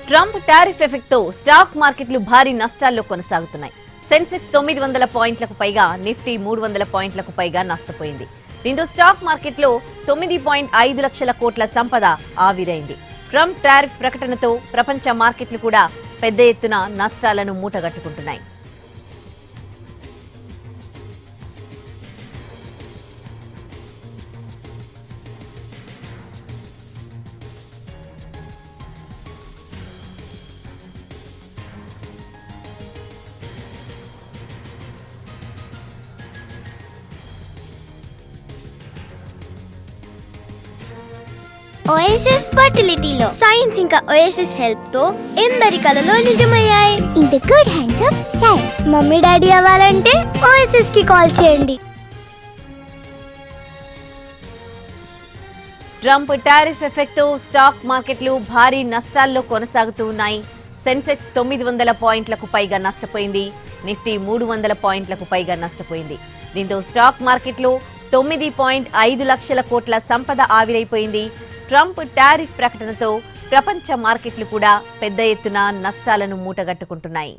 Trump tariff effect తో stock మార్కెట్లు భారీ నష్టాల్లో కొనసాగుతున్నాయి. సెన్సెక్స్ 900 పాయింట్లకు పైగా, నిఫ్టీ 300 పాయింట్లకు పైగా నష్టపోయింది. దీంతో స్టాక్ మార్కెట్లో 9.5 లక్షల కోట్ల సంపద ఆవిరైంది. ట్రంప్ టారిఫ్ ప్రకటనతో ప్రపంచ మార్కెట్లు కూడా పెద్ద ఎత్తున నష్టాలను మూటగట్టుకుంటున్నాయి. ఓఎస్ఎస్ ఫర్టిలిటీలో సైన్స్ ఇంకా ఓఎస్ఎస్ హెల్ప్ తో ఎందరి కలలు నిజమయ్యాయి. In the good hands of science. Mummy daddy అవ్వాలంటే ఓఎస్ఎస్ కి కాల్ చేయండి. ట్రంప్ టారిఫ్ ఎఫెక్ట్ తో స్టాక్ మార్కెట్లు భారీ నష్టాల్లో కొనసాగుతూ ఉన్నాయి. సెన్సెక్స్ 900 పాయింట్లకు పైగా నష్టపోయింది. నిఫ్టీ 300 పాయింట్లకు పైగా నష్టపోయింది. దీంతో స్టాక్ మార్కెట్లో 9.5 లక్షల కోట్ల సంపద ఆవిరైపోయింది. ట్రంప్ టారిఫ్ ప్రకటనతో ప్రపంచ మార్కెట్లు కూడా పెద్ద ఎత్తున నష్టాలను మూటగట్టుకుంటున్నాయి.